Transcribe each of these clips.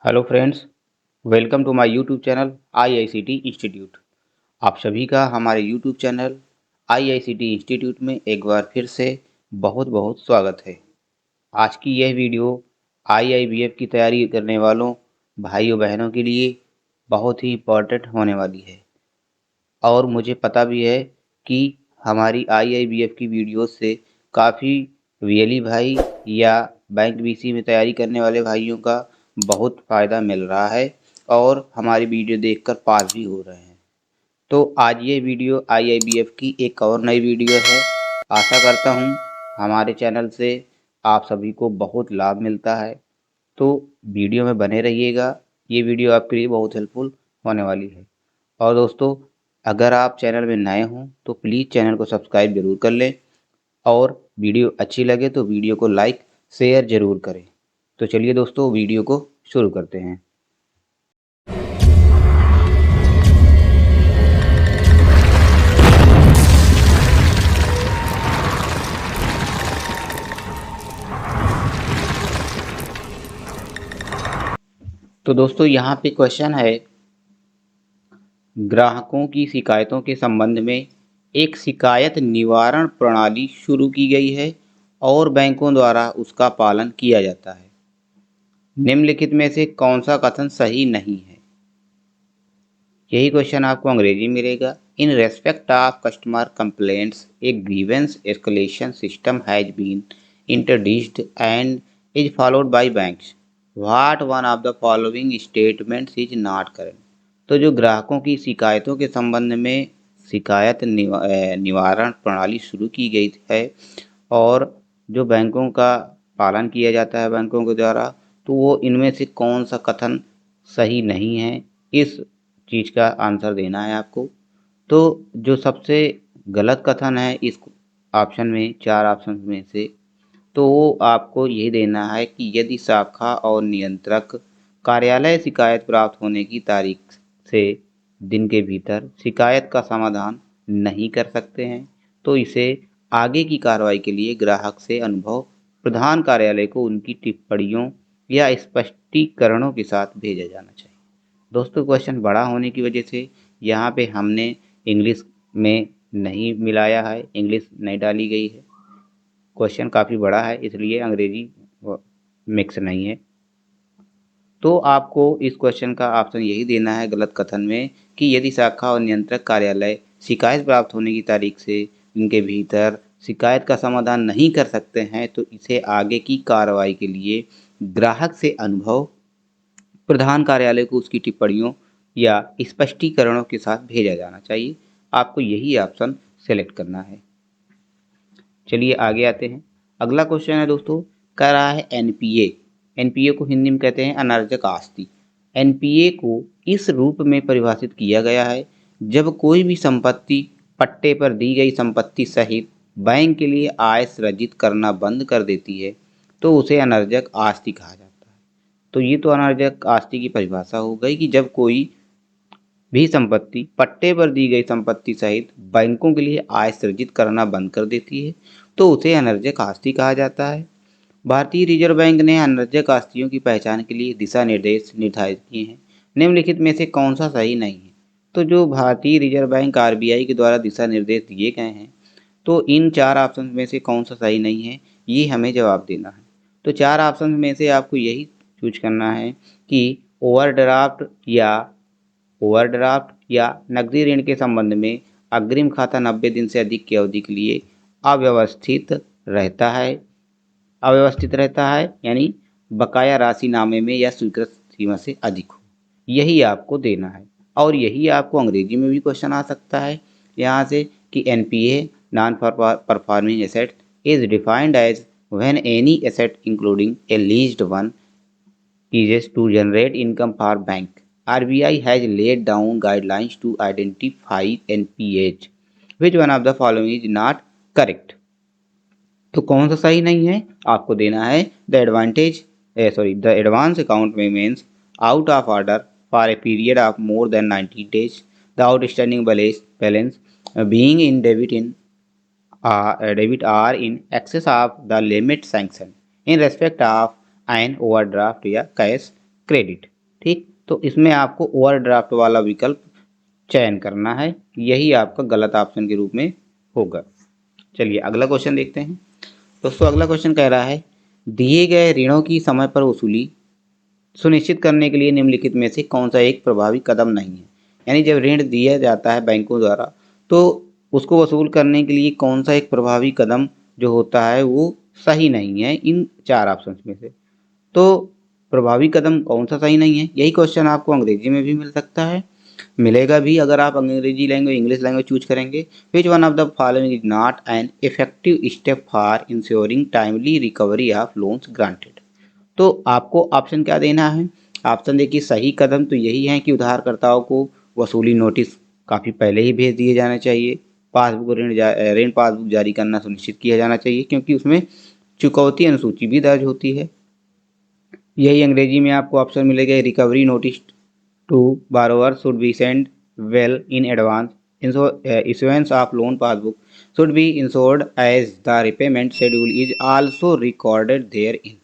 Hello friends, welcome to my YouTube channel IICT institute. आप सभी का हमारे यूट्यूब चैनल आईआईसीटी इंस्टीट्यूट में एक बार फिर से बहुत बहुत स्वागत है। आज की यह वीडियो आईआईबीएफ की तैयारी करने वालों भाइयों बहनों के लिए बहुत ही इम्पोर्टेंट होने वाली है और मुझे पता भी है कि हमारी आईआईबीएफ की वीडियोस से काफ़ी वीएलई भाई या बैंक बीसी में तैयारी करने वाले भाइयों का बहुत फ़ायदा मिल रहा है और हमारी वीडियो देखकर पास भी हो रहे हैं। तो आज ये वीडियो आईआईबीएफ की एक और नई वीडियो है। आशा करता हूँ हमारे चैनल से आप सभी को बहुत लाभ मिलता है, तो वीडियो में बने रहिएगा। ये वीडियो आपके लिए बहुत हेल्पफुल होने वाली है। और दोस्तों, अगर आप चैनल में नए हों तो प्लीज़ चैनल को सब्सक्राइब ज़रूर कर लें और वीडियो अच्छी लगे तो वीडियो को लाइक शेयर ज़रूर करें। तो चलिए दोस्तों, वीडियो को शुरू करते हैं। तो दोस्तों, यहाँ पे क्वेश्चन है, ग्राहकों की शिकायतों के संबंध में एक शिकायत निवारण प्रणाली शुरू की गई है और बैंकों द्वारा उसका पालन किया जाता है। निम्नलिखित में से कौन सा कथन सही नहीं है? यही क्वेश्चन आपको अंग्रेजी में मिलेगा। In respect of customer complaints a grievance escalation system has been introduced and is followed by banks. What one of the following statements is not correct? तो जो ग्राहकों की शिकायतों के संबंध में शिकायत निवारण प्रणाली शुरू की गई है और जो बैंकों का पालन किया जाता है बैंकों के द्वारा, तो वो इनमें से कौन सा कथन सही नहीं है, इस चीज़ का आंसर देना है आपको। तो जो सबसे गलत कथन है इस ऑप्शन में, चार ऑप्शन में से, तो वो आपको ये देना है कि यदि शाखा और नियंत्रक कार्यालय शिकायत प्राप्त होने की तारीख से दिन के भीतर शिकायत का समाधान नहीं कर सकते हैं तो इसे आगे की कार्रवाई के लिए ग्राहक से अनुभव प्रधान कार्यालय को उनकी टिप्पणियों या स्पष्टीकरणों के साथ भेजा जाना चाहिए। दोस्तों, क्वेश्चन बड़ा होने की वजह से यहाँ पे हमने इंग्लिश में नहीं मिलाया है, इंग्लिश नहीं डाली गई है। क्वेश्चन काफ़ी बड़ा है इसलिए अंग्रेजी मिक्स नहीं है। तो आपको इस क्वेश्चन का ऑप्शन यही देना है गलत कथन में कि यदि शाखा और नियंत्रक कार्यालय शिकायत प्राप्त होने की तारीख से इनके भीतर शिकायत का समाधान नहीं कर सकते हैं तो इसे आगे की कार्रवाई के लिए ग्राहक से अनुभव प्रधान कार्यालय को उसकी टिप्पणियों या स्पष्टीकरणों के साथ भेजा जाना चाहिए। आपको यही ऑप्शन सेलेक्ट करना है। चलिए आगे आते हैं। अगला क्वेश्चन है दोस्तों, कह रहा है एनपीए। एनपीए को हिंदी में कहते हैं अनर्जक आस्ति। एनपीए को इस रूप में परिभाषित किया गया है, जब कोई भी संपत्ति पट्टे पर दी गई संपत्ति सहित बैंक के लिए आय सृजित करना बंद कर देती है तो उसे अनर्जक आस्ति कहा जाता है। तो ये तो अनर्जक आस्ति की परिभाषा हो गई कि जब कोई भी संपत्ति पट्टे पर दी गई संपत्ति सहित बैंकों के लिए आय सृजित करना बंद कर देती है तो उसे अनर्जक आस्ति कहा जाता है। भारतीय रिजर्व बैंक ने अनर्जक आस्तियों की पहचान के लिए दिशा निर्देश निर्धारित किए हैं। निम्नलिखित में से कौन सा सही नहीं है? तो जो भारतीय रिजर्व बैंक आरबीआई के द्वारा दिशा निर्देश दिए गए हैं, तो इन चार ऑप्शन में से कौन सा सही नहीं है, ये हमें जवाब देना है। तो चार ऑप्शन में से आपको यही चूज करना है कि ओवरड्राफ्ट या नकदी ऋण के संबंध में अग्रिम खाता 90 दिन से अधिक की अवधि के लिए अव्यवस्थित रहता है यानी बकाया राशि नामे में या स्वीकृत सीमा से अधिक हो, यही आपको देना है। और यही आपको अंग्रेजी में भी क्वेश्चन आ सकता है यहाँ से कि NPA non performing asset is defined as when any asset including a leased one is to generate income for bank. RBI has laid down guidelines to identify NPH. Which one of the following is not correct? तो कौन सा सही नहीं है आपको देना है the advance account payments out of order for a period of more than 90 days, the outstanding balance being in debit are in excess of the limit sanction in respect of an overdraft या cash credit. ठीक, तो इसमें आपको overdraft वाला विकल्प चयन करना है, यही आपका गलत ऑप्शन के रूप में होगा। चलिए अगला क्वेश्चन देखते हैं। दोस्तों अगला क्वेश्चन कह रहा है, दिए गए ऋणों की समय पर वसूली सुनिश्चित करने के लिए निम्नलिखित में से कौन सा एक प्रभावी कदम नहीं है। यानी जब ऋण दिया जाता है बैंकों द्वारा तो उसको वसूल करने के लिए कौन सा एक प्रभावी कदम जो होता है वो सही नहीं है इन चार ऑप्शन में से। तो प्रभावी कदम कौन सा सही नहीं है, यही क्वेश्चन आपको अंग्रेजी में भी मिल सकता है, मिलेगा भी अगर आप अंग्रेजी लैंग्वेज इंग्लिश लैंग्वेज चूज करेंगे। विच one of the following is not an effective step for ensuring timely recovery of loans granted. तो आपको ऑप्शन क्या देना है, ऑप्शन देखिए सही कदम तो यही है कि उधारकर्ताओं को वसूली नोटिस काफ़ी पहले ही भेज दिए जाने चाहिए, पासबुक ऋण पासबुक जारी करना सुनिश्चित किया जाना चाहिए क्योंकि उसमें चुकौती अनुसूची भी दर्ज होती है। यही अंग्रेजी में आपको ऑप्शन मिलेगा, recovery notice to borrower should be send well in advance, issuance of loan passbook should be ensured as the repayment schedule is also recorded therein।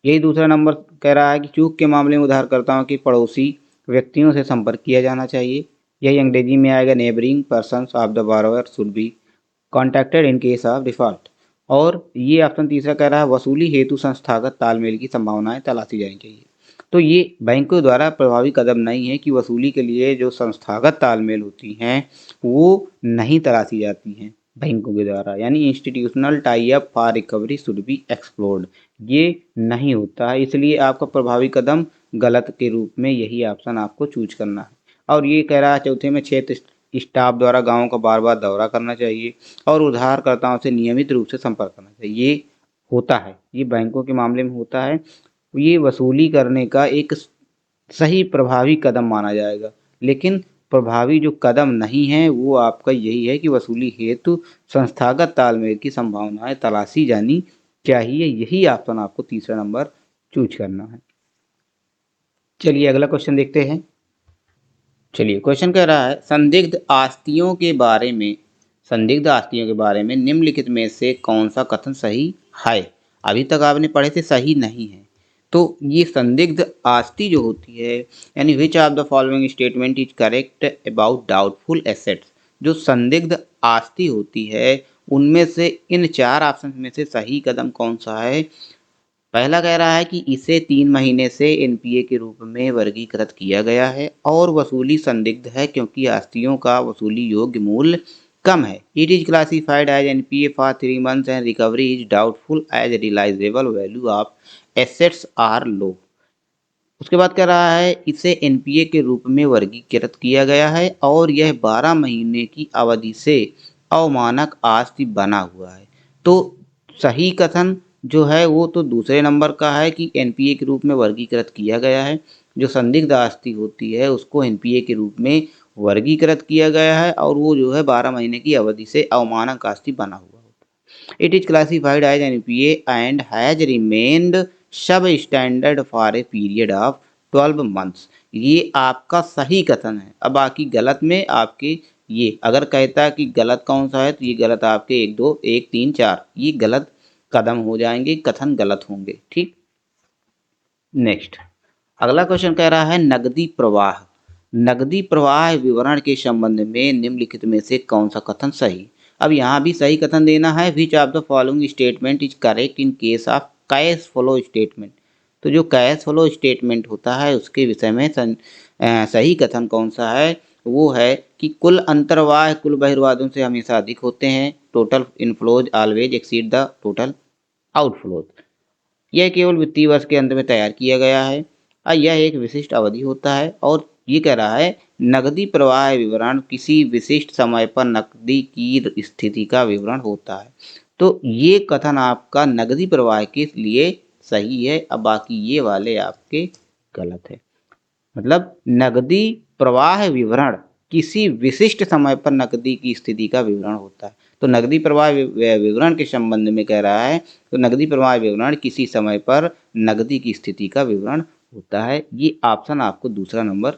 यही दूसरा नंबर कह रहा है कि चूक के मामले में उधारकर्ताओं के पड़ोसी व्यक्तियों से संपर्क किया जाना चाहिए, यही अंग्रेजी में आएगा, neighbouring persons of the बारोवर should B contacted in case of default. और ये ऑप्शन तीसरा कह रहा है, वसूली हेतु संस्थागत तालमेल की संभावनाएं तलाशी जानी चाहिए। तो ये बैंकों द्वारा प्रभावी कदम नहीं है कि वसूली के लिए जो संस्थागत तालमेल होती हैं वो नहीं तलाशी जाती हैं बैंकों के द्वारा, यानी institutional tie up for recovery should be explored, ये नहीं होता है, इसलिए आपका प्रभावी कदम गलत के रूप में यही ऑप्शन आपको चूज करना है। और ये कह रहा है चौथे में, क्षेत्र स्टाफ द्वारा गाँव का बार बार दौरा करना चाहिए और उधारकर्ताओं से नियमित रूप से संपर्क करना चाहिए, ये होता है, ये बैंकों के मामले में होता है, ये वसूली करने का एक सही प्रभावी कदम माना जाएगा। लेकिन प्रभावी जो कदम नहीं है वो आपका यही है कि वसूली हेतु संस्थागत तालमेल की संभावनाएं तलाशी जानी चाहिए, यही ऑप्शन आपको तीसरा नंबर चूज करना है। चलिए अगला क्वेश्चन देखते हैं। चलिए क्वेश्चन कह रहा है, संदिग्ध आस्तियों के बारे में निम्नलिखित में से कौन सा कथन सही है। अभी तक आपने पढ़े थे सही नहीं है, तो ये संदिग्ध आस्ति जो होती है, यानी which of the following statement is correct about doubtful assets, जो संदिग्ध आस्ति होती है उनमें से इन चार ऑप्शन में से सही कदम कौन सा है। पहला कह रहा है कि इसे 3 महीने से एनपीए के रूप में वर्गीकृत किया गया है और वसूली संदिग्ध है क्योंकि आस्तियों का वसूली योग्य मूल्य कम है। It is classified as NPA for 3 months and recovery is doubtful as realisable value of assets are low. उसके बाद कह रहा है इसे एनपीए के रूप में वर्गीकृत किया गया है और यह 12 महीने की अवधि से अवमानक आस्ति बना हुआ है। तो सही कथन जो है वो तो दूसरे नंबर का है कि एनपीए के रूप में वर्गीकृत किया गया है, जो संदिग्ध आस्ति होती है उसको एनपीए के रूप में वर्गीकृत किया गया है और वो जो है 12 महीने की अवधि से अवमानक आस्ति बना हुआ है। It is classified as NPA and has remained substandard for a period of 12 months। ये आपका सही कथन है। अब बाकी गलत में आपके, ये अगर कहता है कि गलत कौन सा है तो ये गलत आपके 1 2 1 3 4 ये गलत कदम हो जाएंगे, कथन गलत होंगे। ठीक, नेक्स्ट अगला क्वेश्चन कह रहा है, नगदी प्रवाह विवरण के संबंध में निम्नलिखित में से कौन सा कथन सही। अब यहाँ भी सही कथन देना है, which of the following statement is correct in case of cash flow statement. तो जो कैश फ्लो स्टेटमेंट होता है उसके विषय में सही कथन कौन सा है, वो है कि कुल अंतर्वाह कुल बहिर्वाहों से हमेशा अधिक होते हैं, total inflows always exceed the total outflows. यह केवल वित्तीय वर्ष के अंत में तैयार किया गया है और यह एक विशिष्ट अवधि होता है। और ये कह रहा है नकदी प्रवाह विवरण किसी विशिष्ट समय पर नकदी की स्थिति का विवरण होता है। तो ये कथन आपका नकदी प्रवाह के लिए सही है, अब बाकी ये वाले आपके गलत है। मतलब नकदी प्रवाह विवरण किसी विशिष्ट समय पर नकदी की स्थिति का विवरण होता है। तो नकदी प्रवाह विवरण के संबंध में कह रहा है तो नकदी प्रवाह विवरण किसी समय पर नकदी की स्थिति का विवरण होता है। ये ऑप्शन आपको दूसरा नंबर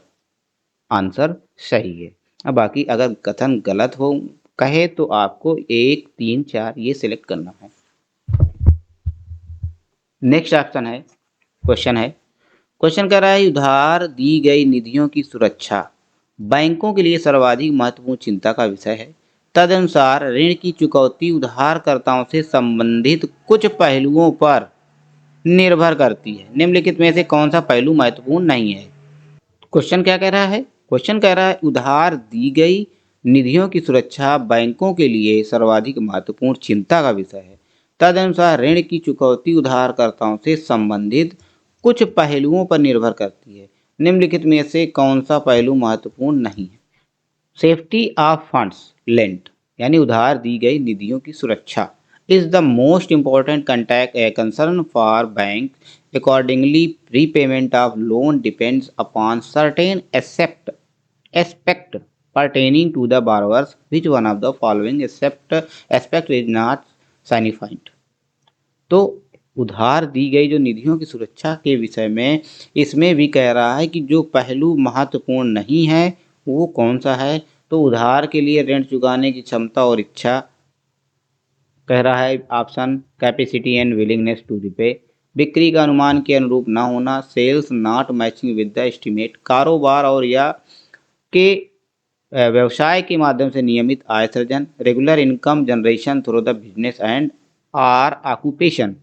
आंसर सही है। अब बाकी अगर कथन गलत हो कहे तो आपको 1 3 4 ये सिलेक्ट करना है। नेक्स्ट ऑप्शन है, क्वेश्चन है, क्वेश्चन कह रहा है उधार दी गई निधियों की सुरक्षा बैंकों के लिए सर्वाधिक महत्वपूर्ण चिंता का विषय है। तदनुसार ऋण की चुकौती उधारकर्ताओं से संबंधित कुछ पहलुओं पर निर्भर करती है। निम्नलिखित में से कौन सा पहलू महत्वपूर्ण नहीं है? क्वेश्चन क्या कह रहा है? क्वेश्चन कह रहा है उधार दी गई निधियों की सुरक्षा बैंकों के लिए सर्वाधिक महत्वपूर्ण चिंता का विषय है। तदनुसार ऋण की चुकौती उधारकर्ताओं से संबंधित कुछ पहलुओं पर निर्भर करती है। निम्नलिखित में से कौन सा पहलू महत्वपूर्ण नहीं है? सेफ्टी ऑफ फंड्स लेंट यानी उधार दी गई निधियों की सुरक्षा is the most important contact a concern for bank. Accordingly, repayment of loan depends upon certain aspect pertaining to the borrowers. Which one of the following aspect is not signified? तो उधार दी गई जो निधियों की सुरक्षा के विषय में इसमें भी कह रहा है कि जो पहलू महत्वपूर्ण नहीं है वो कौन सा है? तो उधार के लिए ऋण चुकाने की क्षमता और इच्छा कह रहा है option capacity and willingness to repay. बिक्री का अनुमान के अनुरूप ना होना, sales not matching with the estimate, कारोबार और या के व्यवसाय के माध्यम से नियमित आय सृजन, regular income generation through the business and or occupation.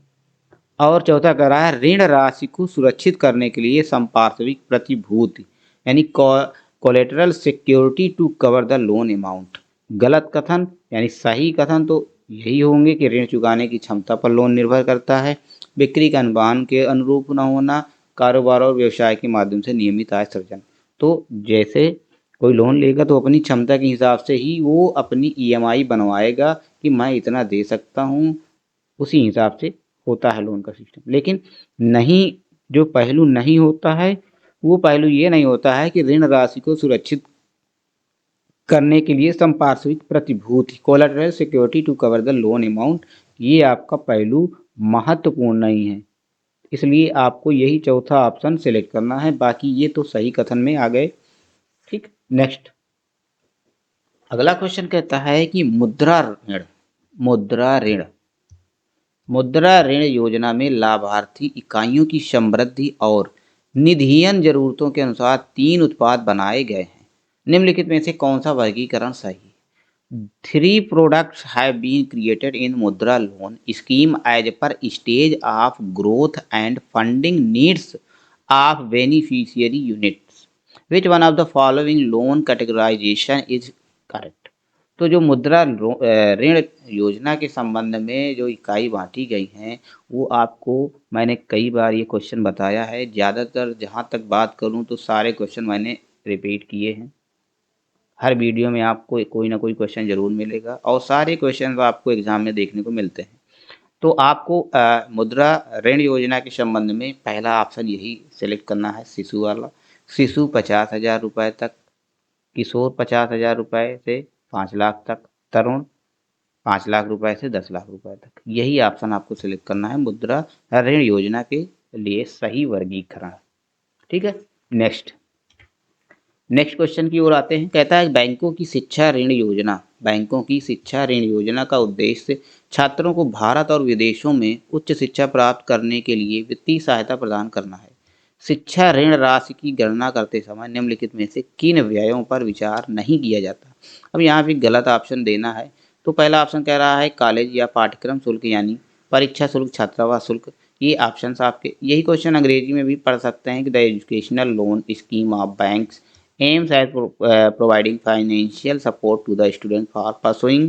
और चौथा कह रहा है ऋण राशि को सुरक्षित करने के लिए संपार्श्विक प्रतिभूति यानी collateral security to cover the loan amount. गलत कथन यानी सही कथन तो यही होंगे कि ऋण चुकाने की क्षमता पर लोन निर्भर करता है, बिक्री का अनुमान के अनुरूप न होना, कारोबार और व्यवसाय के माध्यम से नियमित आय सृजन। तो जैसे कोई लोन लेगा तो अपनी क्षमता के हिसाब से ही वो अपनी ईएमआई बनवाएगा कि मैं इतना दे सकता हूँ, उसी हिसाब से होता है लोन का सिस्टम। लेकिन नहीं, जो पहलू नहीं होता है वो पहलू ये नहीं होता है कि ऋण राशि को सुरक्षित करने के लिए संपार्श्विक प्रतिभूति collateral security to cover the loan amount, ये आपका पहलू महत्वपूर्ण नहीं है। इसलिए आपको यही चौथा ऑप्शन सेलेक्ट करना है, बाकी ये तो सही कथन में आ गए। ठीक, नेक्स्ट अगला क्वेश्चन कहता है कि मुद्रा ऋण मुद्रा ऋण योजना में लाभार्थी इकाइयों की समृद्धि और निधियन जरूरतों के अनुसार 3 उत्पाद बनाए गए हैं। निम्नलिखित में से कौन सा वर्गीकरण सही है? 3 products have been created in Mudra loan scheme as per stage of growth and funding needs of beneficiary units. Which one of the following loan categorization is correct? तो जो ऋण योजना के संबंध में जो इकाई बांटी गई हैं वो आपको मैंने कई बार ये क्वेश्चन बताया है। ज़्यादातर जहाँ तक बात करूँ तो सारे क्वेश्चन मैंने रिपीट किए हैं। हर वीडियो में आपको कोई ना कोई क्वेश्चन जरूर मिलेगा और सारे क्वेश्चन आपको एग्जाम में देखने को मिलते हैं। तो आपको मुद्रा ऋण योजना के संबंध में पहला ऑप्शन यही सिलेक्ट करना है, शिशु वाला। शिशु 50,000 रुपये तक, किशोर 50,000 रुपये से 5 लाख तक, तरुण 5 लाख रुपए से 10 लाख रुपए तक। यही ऑप्शन आपको सिलेक्ट करना है मुद्रा ऋण योजना के लिए सही वर्गीकरण। ठीक है, नेक्स्ट क्वेश्चन की ओर आते हैं। कहता है बैंकों की शिक्षा ऋण योजना का उद्देश्य छात्रों को भारत और विदेशों में उच्च शिक्षा प्राप्त करने के लिए वित्तीय सहायता प्रदान करना है। शिक्षा ऋण राशि की गणना करते समय निम्नलिखित में से किन व्ययों पर विचार नहीं किया जाता? अब यहाँ पे गलत ऑप्शन देना है। तो पहला ऑप्शन कह रहा है कॉलेज या पाठ्यक्रम शुल्क यानी परीक्षा शुल्क, छात्रावास शुल्क। ये ऑप्शन आपके, यही क्वेश्चन अंग्रेजी में भी पढ़ सकते हैं कि the educational loan scheme of banks aims at providing financial support to the student for pursuing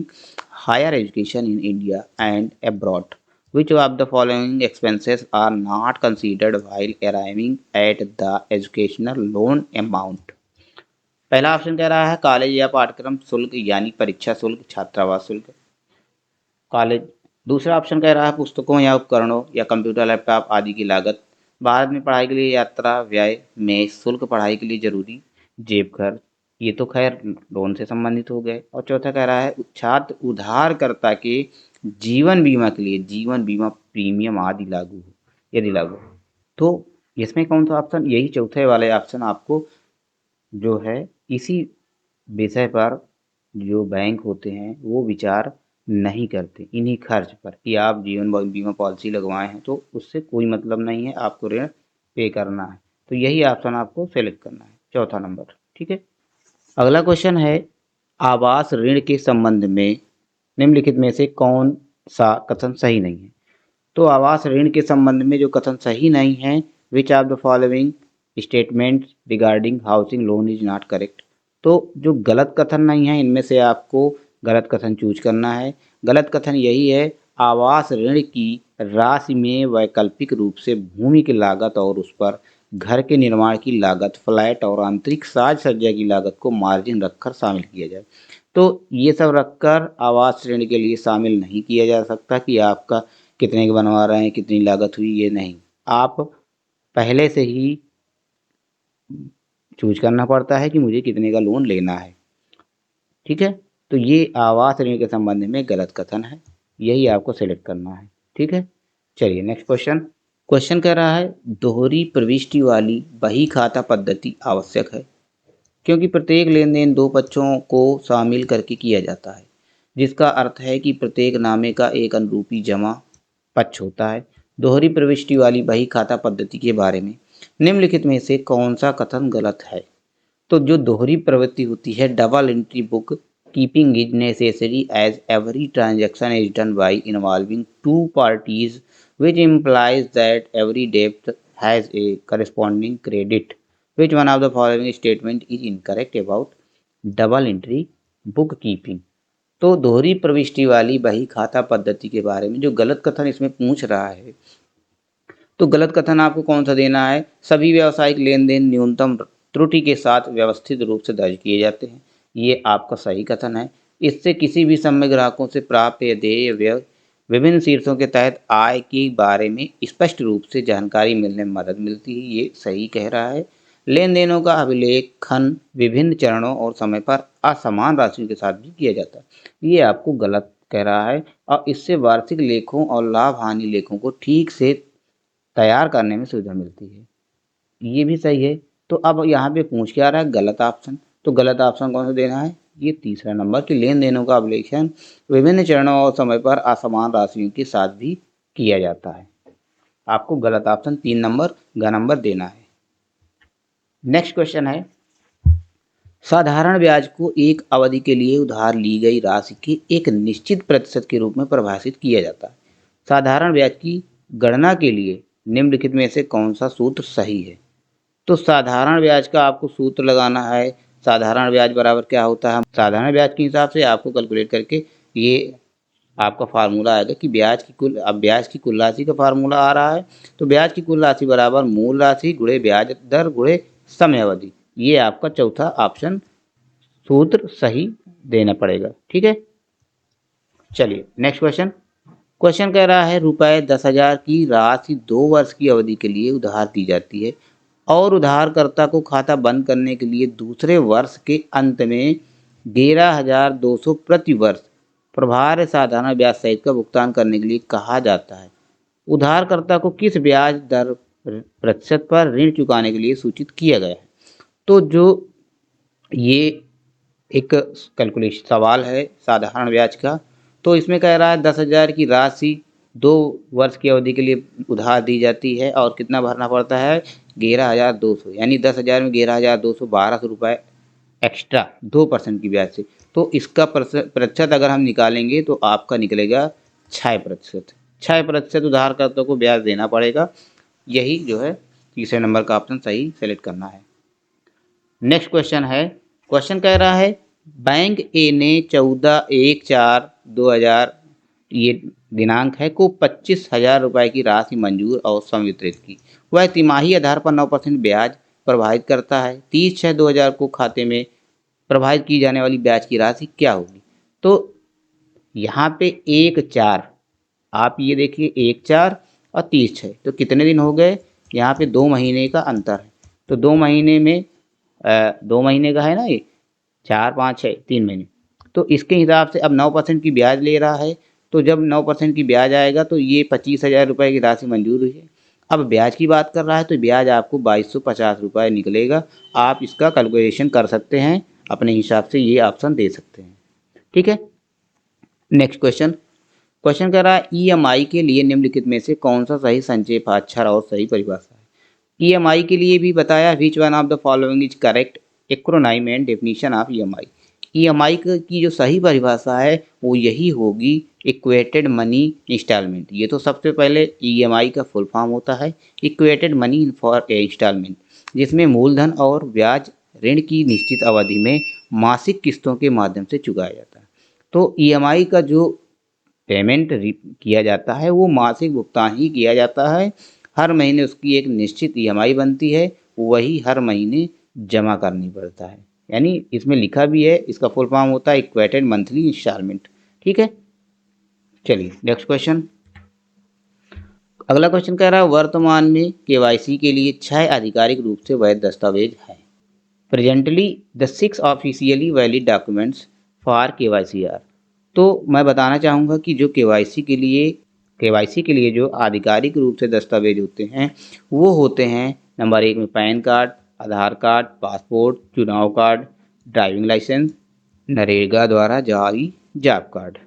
higher education in India and abroad. Which of the following expenses are not considered while arriving at the educational loan amount? पहला option कह रहा है college या पाठ्यक्रम शुल्क यानी परीक्षा शुल्क, छात्रावास शुल्क, कॉलेज। दूसरा ऑप्शन कह रहा है पुस्तकों या उपकरणों या कंप्यूटर, लैपटॉप आदि की लागत, भारत में पढ़ाई के लिए यात्रा व्यय, में शुल्क, पढ़ाई के लिए जरूरी जेब खर्च। ये तो खैर लोन से संबंधित हो गए। और चौथा कह रहा है छात्र उधारकर्ता के जीवन बीमा के लिए जीवन बीमा प्रीमियम आदि लागू हो, यदि लागू हो। तो इसमें कौन सा ऑप्शन? यही चौथे वाले ऑप्शन आपको जो है इसी विषय पर जो बैंक होते हैं वो विचार नहीं करते इन्हीं खर्च पर कि आप जीवन बीमा पॉलिसी लगवाए हैं तो उससे कोई मतलब नहीं है, आपको ऋण पे करना है। तो यही ऑप्शन आपको सेलेक्ट करना है, चौथा नंबर। ठीक है, अगला क्वेश्चन है, आवास ऋण के संबंध में निम्नलिखित में से कौन सा कथन सही नहीं है। तो आवास ऋण के संबंध में जो कथन सही नहीं है, which of the following statement regarding housing loan is not correct. तो जो गलत कथन नहीं है, इनमें से आपको गलत कथन चूज करना है। गलत कथन यही है, आवास ऋण की राशि में वैकल्पिक रूप से भूमि की लागत और उस पर घर के निर्माण की लागत, फ्लैट और आंतरिक साज सज्जा की लागत को मार्जिन रखकर शामिल किया जाए। तो ये सब रखकर आवास ऋण के लिए शामिल नहीं किया जा सकता कि आपका कितने के बनवा रहे हैं, कितनी लागत हुई, ये नहीं। आप पहले से ही चूज करना पड़ता है कि मुझे कितने का लोन लेना है। ठीक है, तो ये आवास ऋण के संबंध में गलत कथन है, यही आपको सेलेक्ट करना है। ठीक है, चलिए नेक्स्ट क्वेश्चन। क्वेश्चन कह रहा है, दोहरी प्रविष्टि वाली बही खाता पद्धति आवश्यक है क्योंकि प्रत्येक लेन देन दो पक्षों को शामिल करके किया जाता है, जिसका अर्थ है कि प्रत्येक नामे का एक अनुरूपी जमा पक्ष होता है। दोहरी प्रविष्टि वाली बही खाता पद्धति के बारे में निम्नलिखित में से कौन सा कथन गलत है। तो जो दोहरी प्रवृत्ति होती है, double entry book keeping is necessary as every transaction is done by involving two parties which implies that every debt has a corresponding credit. Which one of the following statement is incorrect about double entry bookkeeping? तो दोहरी प्रविष्टि वाली बही खाता पद्धति के बारे में जो गलत कथन इसमें पूछ रहा है, तो गलत कथन आपको कौन सा देना है, सभी व्यवसायिक लेन देन न्यूनतम त्रुटि के साथ व्यवस्थित रूप से दर्ज किए जाते हैं, ये आपका सही कथन है। इससे किसी भी समय ग्राहकों से प्राप्त या देय व्यय विभिन्न शीर्षों के तहत आय के बारे में स्पष्ट रूप से जानकारी मिलने में मदद मिलती है, ये सही कह रहा है। लेन देनों का अभिलेखन विभिन्न चरणों और समय पर असमान राशियों के साथ भी किया जाता है, ये आपको गलत कह रहा है। और इससे वार्षिक लेखों और लाभ हानि लेखों को ठीक से तैयार करने में सुविधा मिलती है, ये भी सही है। तो अब यहाँ पे पूछ क्या रहा है, गलत ऑप्शन। तो गलत ऑप्शन कौन सा देना है, ये तीसरा नंबर कि लेन देनों का अभिलेखन विभिन्न चरणों और समय पर असमान राशियों के साथ भी किया जाता है। आपको गलत ऑप्शन 3 नंबर ग नंबर देना है। नेक्स्ट क्वेश्चन है, साधारण ब्याज को एक अवधि के लिए उधार ली गई राशि के एक निश्चित प्रतिशत के रूप में परिभाषित किया जाता है। साधारण ब्याज की गणना के लिए निम्नलिखित में से कौन सा सूत्र सही है। तो साधारण ब्याज का आपको सूत्र लगाना है। साधारण ब्याज बराबर क्या होता है, साधारण ब्याज के हिसाब से आपको कैलकुलेट करके ये आपका फार्मूला आएगा कि ब्याज की कुल राशि का फार्मूला आ रहा है। तो ब्याज की कुल राशि बराबर मूल राशि गुणे ब्याज दर गुणे समय अवधि, ये आपका चौथा ऑप्शन सूत्र सही देना पड़ेगा। ठीक है, चलिए नेक्स्ट क्वेश्चन। क्वेश्चन कह रहा है, रुपए 10,000 की राशि 2 वर्ष की अवधि के लिए उधार दी जाती है और उधारकर्ता को खाता बंद करने के लिए दूसरे वर्ष के अंत में 11,200 प्रति वर्ष प्रभार्य साधारण ब्याज सहित का भुगतान करने के लिए कहा जाता है। उधारकर्ता को किस ब्याज दर प्रतिशत पर ऋण चुकाने के लिए सूचित किया गया है। तो जो ये एक कैलकुलेशन सवाल है साधारण ब्याज का, तो इसमें कह रहा है 10,000 की राशि 2 वर्ष की अवधि के लिए उधार दी जाती है और कितना भरना पड़ता है, 11,200, यानी 10,000 में 11,200 1200 रुपये एक्स्ट्रा 2% की ब्याज से। तो इसका प्रतिशत अगर हम निकालेंगे तो आपका निकलेगा 6%। 6% उधारकर्ता को ब्याज देना पड़ेगा, यही जो है तीसरे नंबर का ऑप्शन सही सेलेक्ट करना है। नेक्स्ट क्वेश्चन है, क्वेश्चन कह रहा है, बैंक ए ने 14/1/4/2000 ये दिनांक है को 25,000 रुपये की राशि मंजूर और संवितरित की। वह तिमाही आधार पर 9% ब्याज प्रभावित करता है। 30/6/2000 को खाते में प्रभावित की जाने वाली ब्याज की राशि क्या होगी। तो यहाँ पे 1/4, आप ये देखिए 1/4 और 30/6, तो कितने दिन हो गए, यहाँ पे 2 महीने का अंतर है। तो 2 महीने में 2 महीने का है ना, ये 4 5 6 3 महीने, तो इसके हिसाब से अब 9% की ब्याज ले रहा है। तो जब 9% की ब्याज आएगा तो ये 25,000 रुपये की राशि मंजूर हुई है। अब ब्याज की बात कर रहा है तो ब्याज आपको 2250 रुपये निकलेगा। आप इसका कैलकुलेशन कर सकते हैं अपने हिसाब से, ये ऑप्शन दे सकते हैं। ठीक है, नेक्स्ट क्वेश्चन। क्वेश्चन कह रहा है, ईएमआई के लिए निम्नलिखित में से कौन सा सही संचय पाक्षर और सही परिभाषा है। ईएमआई के लिए भी बताया, which one of the following is correct acronym and definition of EMI. EMI की जो सही परिभाषा है वो यही होगी, इक्वेटेड मनी इंस्टॉलमेंट। ये तो सबसे पहले ईएमआई का फुल फॉर्म होता है इक्वेटेड मनी फॉर इंस्टॉलमेंट, जिसमें मूलधन और ब्याज ऋण की निश्चित अवधि में मासिक किस्तों के माध्यम से चुकाया जाता है। तो ईएमआई का जो पेमेंट किया जाता है वो मासिक भुगतान ही किया जाता है। हर महीने उसकी एक निश्चित ईएमआई बनती है, वही हर महीने जमा करनी पड़ता है। यानी इसमें लिखा भी है, इसका फुल फॉर्म होता है इक्वेटेड मंथली इंस्टॉलमेंट। ठीक है, चलिए नेक्स्ट क्वेश्चन। अगला क्वेश्चन कह रहा है वर्तमान में केवाईसी के लिए 6 आधिकारिक रूप से वैध दस्तावेज हैं। Presently the 6 officially valid documents for KYC are. तो मैं बताना चाहूँगा कि जो केवाईसी के लिए जो आधिकारिक रूप से दस्तावेज होते हैं वो होते हैं, नंबर 1 में पैन कार्ड, आधार कार्ड, पासपोर्ट, चुनाव कार्ड, ड्राइविंग लाइसेंस, नरेगा द्वारा जारी जॉब कार्ड।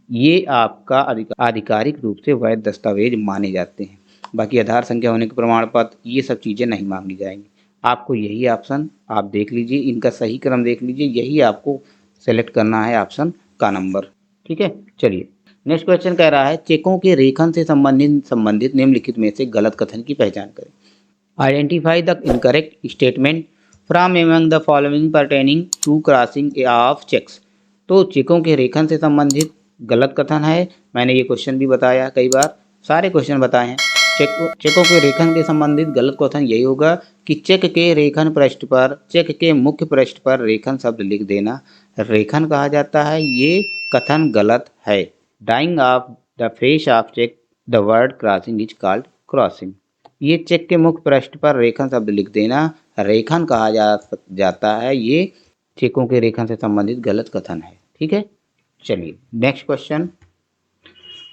ये आपका आधिकारिक रूप से वैध दस्तावेज माने जाते हैं। बाकी आधार संख्या होने के प्रमाण पत्र, ये सब चीज़ें नहीं मांगी जाएंगी। आपको यही ऑप्शन आप देख लीजिए, इनका सही क्रम देख लीजिए, यही आपको सेलेक्ट करना है ऑप्शन का नंबर। ठीक है, चलिए नेक्स्ट क्वेश्चन कह रहा है चेकों के रेखन से संबंधित निम्नलिखित में से गलत कथन की पहचान करें। Identify the incorrect statement from among the following pertaining to crossing of cheques. तो चेकों के रेखन से संबंधित गलत कथन है। मैंने ये क्वेश्चन भी बताया कई बार, सारे क्वेश्चन बताए हैं। चेकों के रेखन के संबंधित गलत कथन यही होगा कि चेक के रेखन पृष्ठ पर, चेक के मुख्य पृष्ठ पर रेखन शब्द लिख देना रेखन कहा जाता है। ये कथन गलत है। Dying of the face of cheque the word crossing is called crossing. ये चेक के मुख्य पृष्ठ पर रेखन शब्द लिख देना रेखन कहा जाता है। ये चेकों के रेखन से संबंधित गलत कथन है। ठीक है, चलिए नेक्स्ट क्वेश्चन।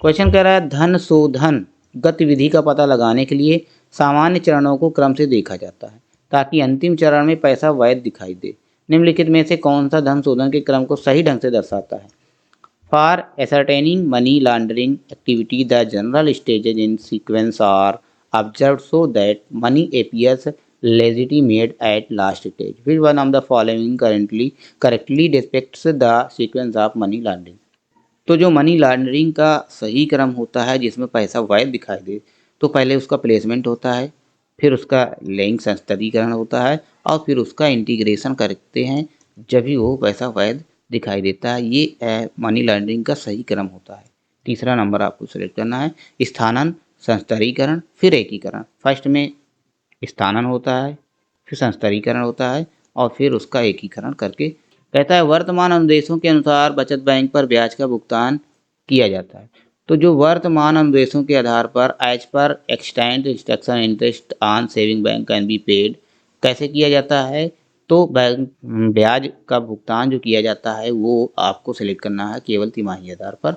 क्वेश्चन कह रहा है धन शोधन गतिविधि का पता लगाने के लिए सामान्य चरणों को क्रम से देखा जाता है ताकि अंतिम चरण में पैसा वैध दिखाई दे। निम्नलिखित में से कौन सा धन शोधन के क्रम को सही ढंग से दर्शाता है। For ascertaining money laundering activity, the general stages in sequence are observed so that money appears legitimate at last stage. Which one of the following correctly depicts the sequence of money laundering? तो जो money laundering का सही क्रम होता है जिसमें पैसा वैध दिखाई दे, तो पहले उसका प्लेसमेंट होता है, फिर उसका लिंक संस्तरीकरण होता है और फिर उसका इंटीग्रेशन करते हैं, जब भी वो पैसा वैध दिखाई देता है। ये मनी लॉन्ड्रिंग का सही क्रम होता है। तीसरा नंबर आपको सेलेक्ट करना है, स्थानन, संस्तरीकरण, फिर एकीकरण। फर्स्ट में स्थानन होता है, फिर संस्तरीकरण होता है और फिर उसका एकीकरण करके कहता है वर्तमान अनुदेशों के अनुसार बचत बैंक पर ब्याज का भुगतान किया जाता है। तो जो वर्तमान अनुदेशों के आधार पर as per extend instruction interest on saving bank can be paid कैसे किया जाता है, तो बैंक ब्याज का भुगतान जो किया जाता है वो आपको सेलेक्ट करना है केवल तिमाही आधार पर,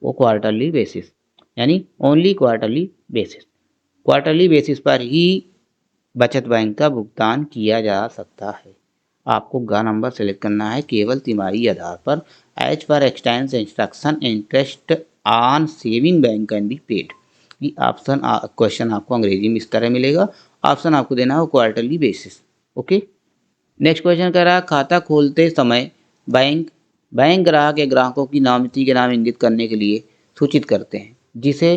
वो क्वार्टरली बेसिस, यानी only quarterly basis. Quarterly basis पर ही बचत बैंक का भुगतान किया जा सकता है। आपको गा नंबर सेलेक्ट करना है केवल तिमाही आधार पर। As per extends instruction interest on saving bank can be paid. ये ऑप्शन क्वेश्चन आपको अंग्रेजी में इस तरह मिलेगा। ऑप्शन आपको देना हो quarterly basis. Okay, next question कह रहा है खाता खोलते समय बैंक ग्राहक या ग्राहकों की नामिती के नाम इंगित करने के लिए सूचित करते हैं जिसे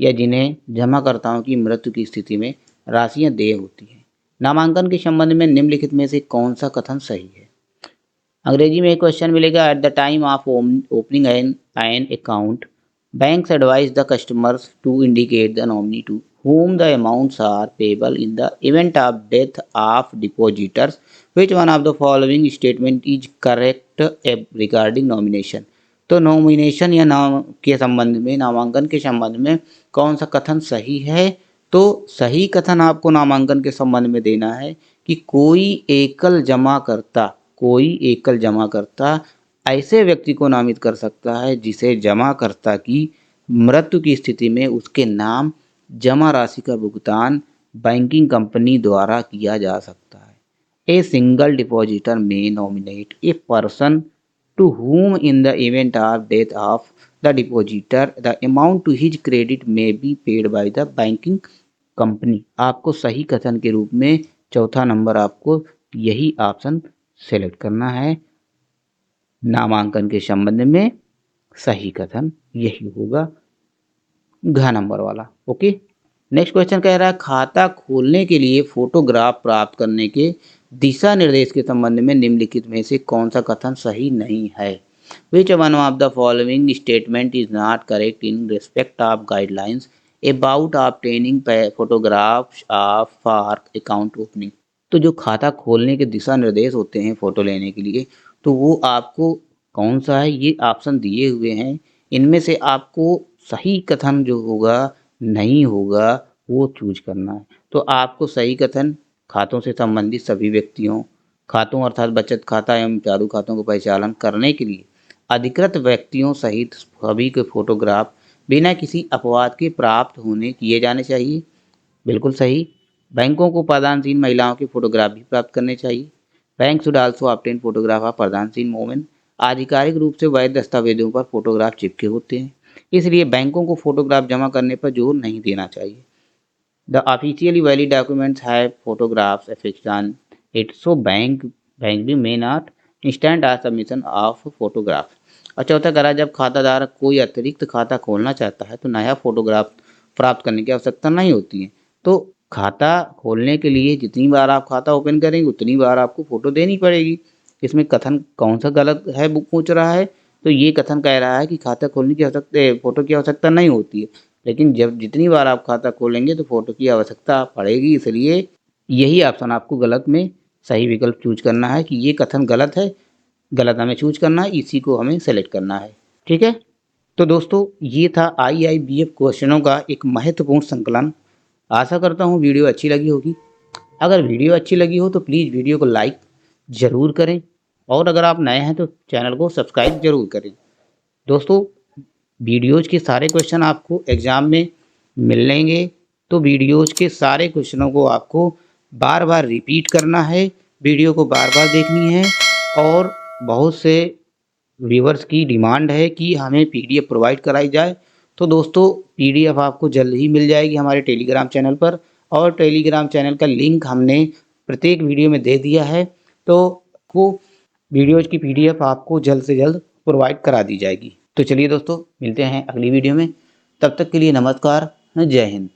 या जिन्हें जमाकर्ताओं की मृत्यु की स्थिति में राशियां देय होती हैं। नामांकन के संबंध में निम्नलिखित में से कौन सा कथन सही है। अंग्रेजी में एक क्वेश्चन मिलेगा at the time of opening an account banks advise the customers to indicate the nominee to whom the amounts are payable in the event of death of depositors. Which one of the following statement is correct regarding nomination? तो nomination या नाम के संबंध में, नामांकन के संबंध में कौन सा कथन सही है। तो सही कथन आपको नामांकन के संबंध में देना है कि कोई एकल जमाकर्ता ऐसे व्यक्ति को नामित कर सकता है जिसे जमाकर्ता की मृत्यु की स्थिति में उसके नाम जमा राशि का भुगतान बैंकिंग कंपनी द्वारा किया जा सकता है। A single depositor may nominate a person to whom in the event of death of the depositor the amount to his credit may be paid by the banking company. आपको सही कथन के रूप में चौथा नंबर आपको यही ऑप्शन सेलेक्ट करना है। नामांकन के संबंध में सही कथन यही होगा, घ नंबर वाला। ओके। नेक्स्ट क्वेश्चन कह रहा है खाता खोलने के लिए फोटोग्राफ प्राप्त करने के दिशा निर्देश के संबंध में निम्नलिखित में से कौन सा कथन सही नहीं है। विच one of the following statement is not correct in respect of guidelines about obtaining photographs of for account opening. तो जो खाता खोलने के दिशा निर्देश होते हैं फोटो लेने के लिए, तो वो आपको कौन सा है, ये ऑप्शन दिए हुए हैं। इनमें से आपको सही कथन जो होगा नहीं होगा वो चूज करना है। तो आपको सही कथन खातों से संबंधित सभी व्यक्तियों, खातों अर्थात बचत खाता एवं चालू खातों का परिचालन करने के लिए अधिकृत व्यक्तियों सहित सभी के फोटोग्राफ बिना किसी अपवाद के प्राप्त होने किए जाने चाहिए। बिल्कुल सही। बैंकों को प्रदानशील महिलाओं की फोटोग्राफ भी प्राप्त करने चाहिए। Bank should also obtain photograph of प्रदानशील वोमेन। आधिकारिक रूप से वैध दस्तावेजों पर फोटोग्राफ चिपके होते हैं, इसलिए बैंकों को फोटोग्राफ जमा करने पर जोर नहीं देना चाहिए। The officially valid documents have photographs affixed on it, so bank भी may not instant as submission of photograph. और चौथा कह रहा है जब खाताधारक कोई अतिरिक्त खाता खोलना चाहता है तो नया फोटोग्राफ प्राप्त करने की आवश्यकता नहीं होती है। तो खाता खोलने के लिए जितनी बार आप खाता ओपन करेंगे उतनी बार आपको फोटो देनी पड़ेगी। इसमें कथन कौन सा गलत है वो पूछ रहा है। तो ये कथन कह रहा है कि खाता खोलने की आवश्यकता फोटो की आवश्यकता नहीं होती है, लेकिन जब जितनी बार आप खाता खोलेंगे तो फोटो की आवश्यकता पड़ेगी। इसलिए यही ऑप्शन आपको गलत में सही विकल्प चूज करना है कि ये कथन गलत है, गलत हमें चूज करना है, इसी को हमें सेलेक्ट करना है। ठीक है। तो दोस्तों ये था IIBF क्वेश्चनों का एक महत्वपूर्ण संकलन। आशा करता हूँ वीडियो अच्छी लगी होगी। अगर वीडियो अच्छी लगी हो तो प्लीज़ वीडियो को लाइक ज़रूर करें, और अगर आप नए हैं तो चैनल को सब्सक्राइब ज़रूर करें। दोस्तों वीडियोज़ के सारे क्वेश्चन आपको एग्ज़ाम में मिलेंगे, तो वीडियोज़ के सारे क्वेश्चनों को आपको बार बार रिपीट करना है, वीडियो को बार बार देखनी है। और बहुत से व्यूअर्स की डिमांड है कि हमें PDF प्रोवाइड कराई जाए, तो दोस्तों PDF आपको जल्द ही मिल जाएगी हमारे टेलीग्राम चैनल पर, और टेलीग्राम चैनल का लिंक हमने प्रत्येक वीडियो में दे दिया है। तो वो वीडियोज़ की PDF आपको जल्द से जल्द प्रोवाइड करा दी जाएगी। तो चलिए दोस्तों मिलते हैं अगली वीडियो में, तब तक के लिए नमस्कार, जय हिंद।